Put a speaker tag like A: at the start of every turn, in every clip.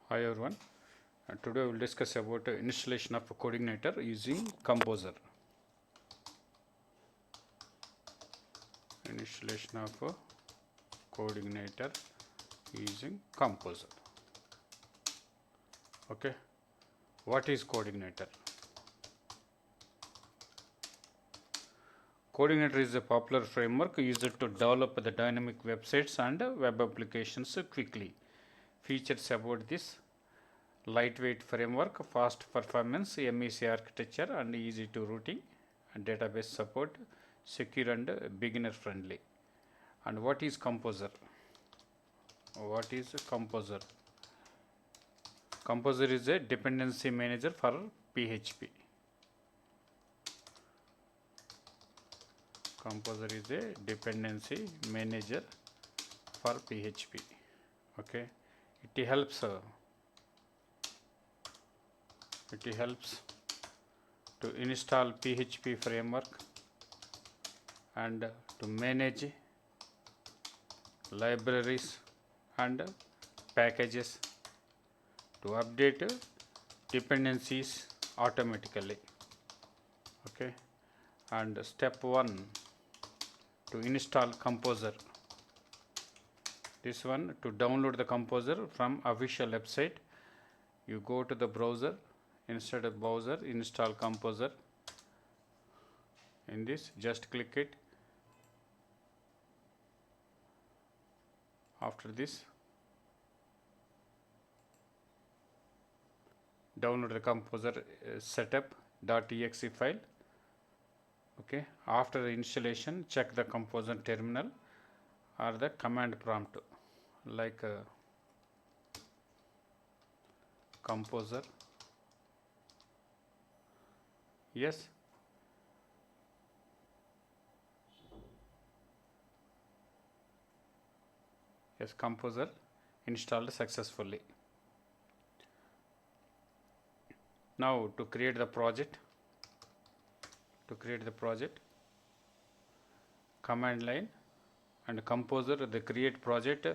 A: Hi everyone. Today we will discuss about installation of CodeIgniter using Composer. Installation of CodeIgniter using Composer. Okay. What is CodeIgniter? CodeIgniter is a popular framework used to develop the dynamic websites and web applications quickly. Features about this: lightweight framework, fast performance, MEC architecture, and easy to routing, and database support, secure and beginner friendly. And what is Composer? What is Composer? Composer is a dependency manager for PHP. Composer is a dependency manager for PHP. Okay, it helps to install PHP framework and to manage libraries and packages, to update dependencies automatically. Okay, and step 1, to install Composer. This one, to download the Composer from official website, you go to the browser, instead of browser, install Composer. In this, just click it. After this, download the Composer setup.exe file. Okay, after the installation, check the Composer terminal or the command prompt like Composer. Yes, Composer installed successfully. Now to create the project, command line and Composer, the create project,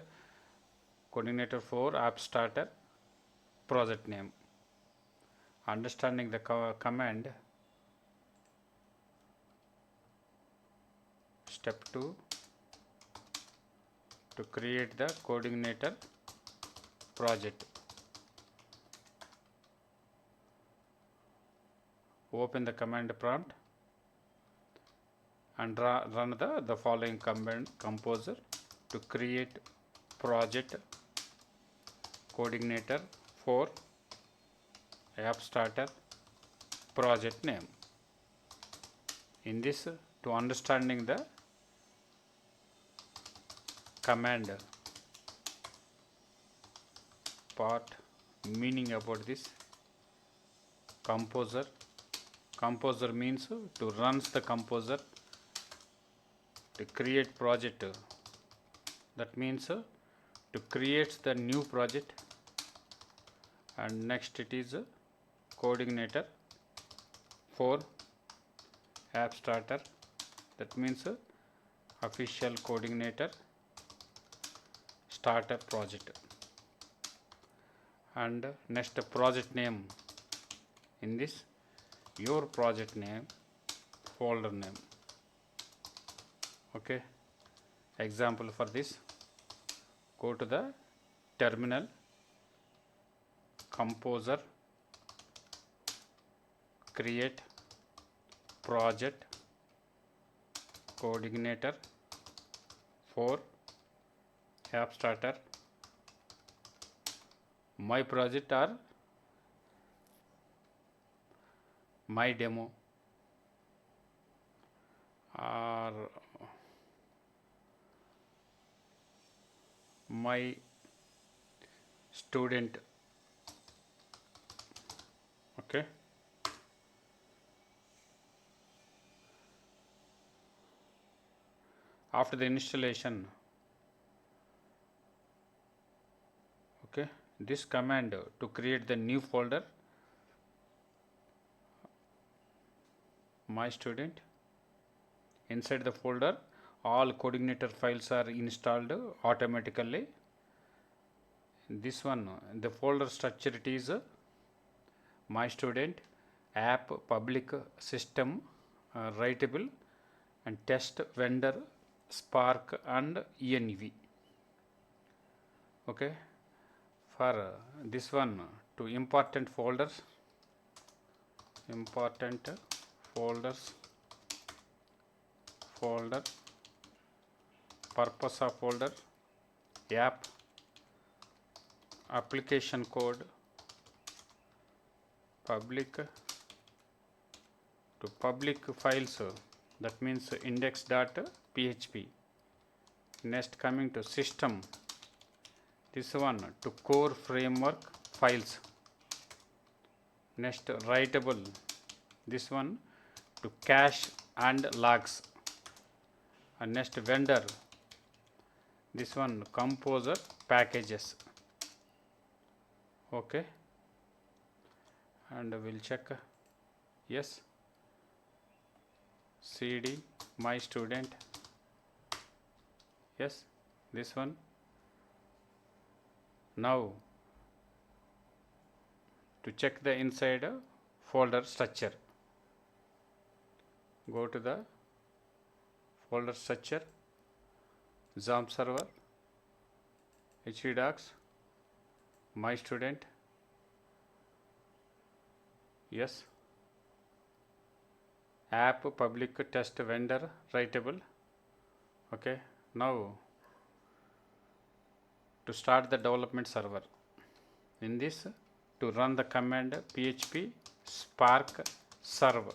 A: CodeIgniter 4 appstarter, project name. Understanding the command, step 2, to create the CodeIgniter project. Open the command prompt and run the following command: Composer to create project CodeIgniter 4 appstarter project name. In this, to understanding the command part, meaning about this Composer. Composer means to runs the Composer to create project. That means to create the new project. And next it is CodeIgniter 4 appstarter. That means official CodeIgniter starter project. And next project name, in this your project name, folder name. Okay, example for this, go to the terminal, Composer create project CodeIgniter 4 appstarter, my project or my demo or my student. Okay, after the installation, okay, this command to create the new folder, my student. Inside the folder, all CodeIgniter files are installed automatically. this one, the folder structure it is my student, app, public, system, writable, and test, vendor, spark, and env. Okay, for this one, to important folders, folder, purpose of folder, app, application code, public to public files, that means index.php. Next coming to system, this one to core framework files. Next writable, this one to cache and logs. And next vendor, this one composer packages. Okay, and we'll check. Yes, cd my student. Yes, this one. Now to check the inside folder structure, go to the folder structure, XAMPP server, htdocs, my student. Yes, app, public, test, vendor, writable. Okay, now to start the development server, in this, to run the command php spark serve.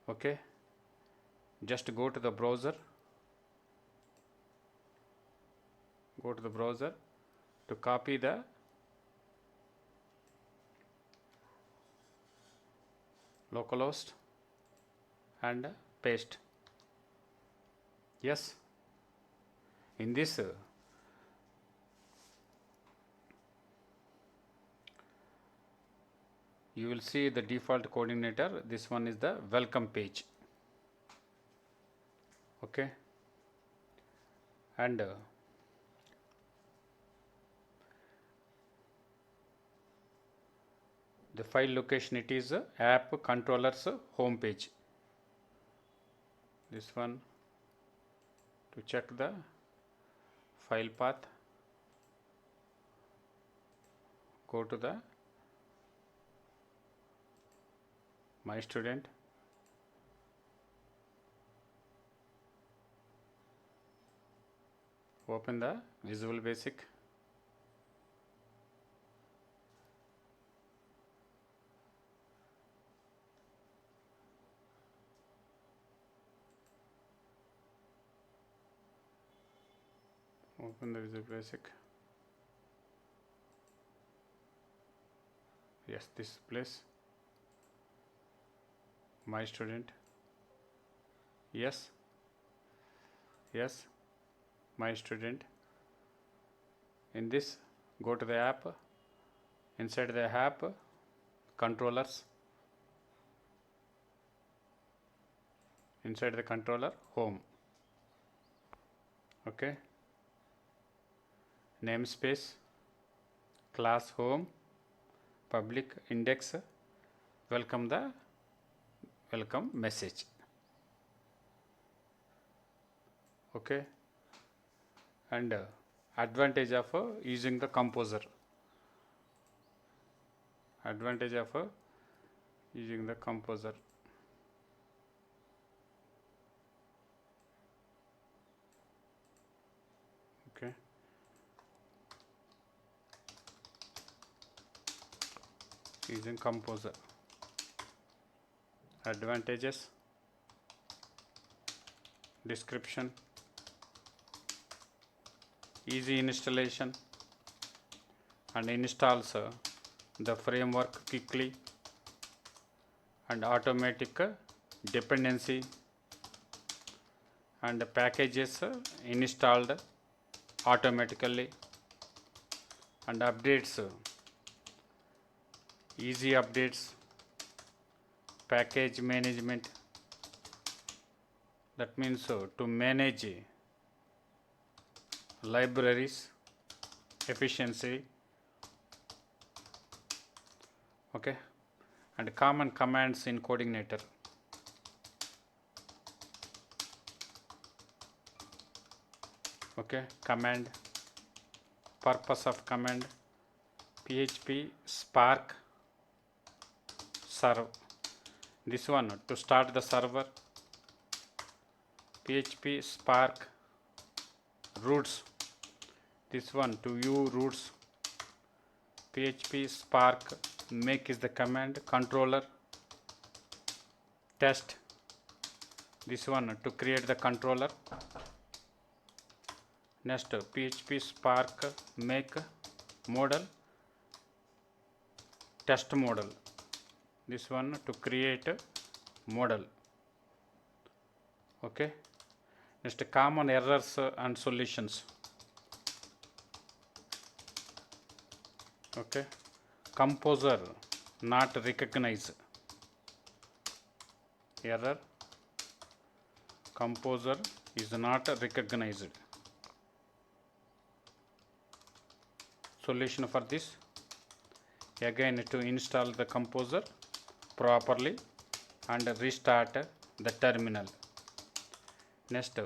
A: Okay, just go to the browser, to copy the localhost and paste. Yes, in this you will see the default CodeIgniter. This one is the welcome page. Okay, and the file location, it is app controllers home page. This one, to check the file path, go to the my student, open the Visual Basic, yes, this place, my student. Yes, my student. In this, go to the app, inside the app controllers, inside the controller home. Okay, namespace, class home, public, index, welcome message. Okay, and advantage of using the composer, okay, using composer, advantages, description, easy installation, and installs the framework quickly, and automatic dependency, and the packages installed automatically, and updates, easy updates, package management, that means to manage libraries, efficiency. Okay, and common commands in CodeIgniter. Okay, command, purpose of command, PHP Spark serve. This one to start the server, PHP Spark roots. This one to view roots, PHP Spark make is the command, controller test. This one to create the controller. Next, PHP Spark make model, test model. This one to create model. Okay. Next, common errors and solutions. Okay, composer not recognized. Error, composer is not recognized. Solution for this, again to install the composer properly and restart the terminal. Next,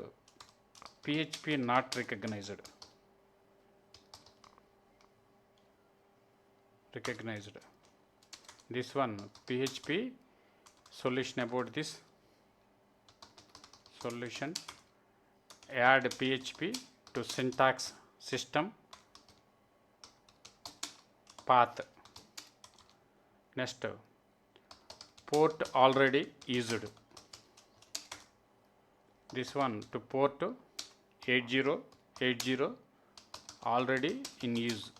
A: PHP not recognized. This one PHP solution about this. Solution, add PHP to syntax system path. Next, port already used. This one to port 8080 already in use.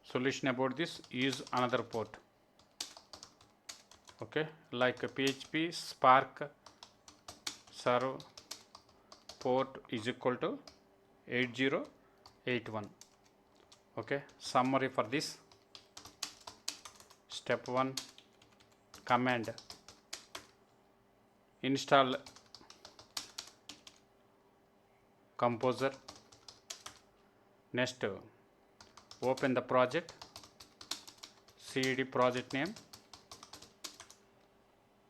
A: Solution about this, use another port. Okay, like a PHP Spark serve port is equal to 8081. Okay, summary for this. Step 1, command, install composer. Next, open the project, cd project name.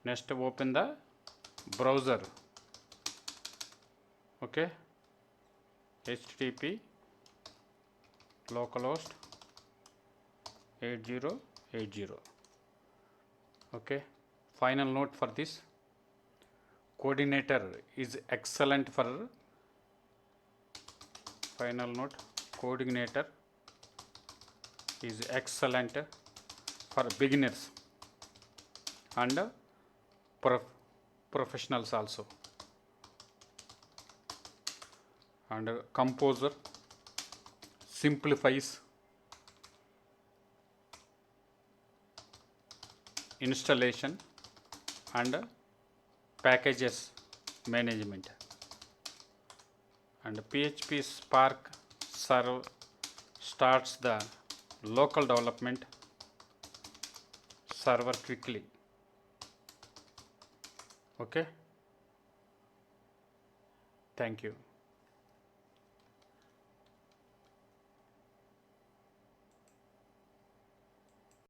A: Next, open the browser. Okay, http localhost 8080. Okay, final note for this, CodeIgniter is excellent for, final note, CodeIgniter is excellent for beginners and professionals also. And composer simplifies installation and packages management. And PHP Spark serve starts the local development server quickly. Okay, thank you.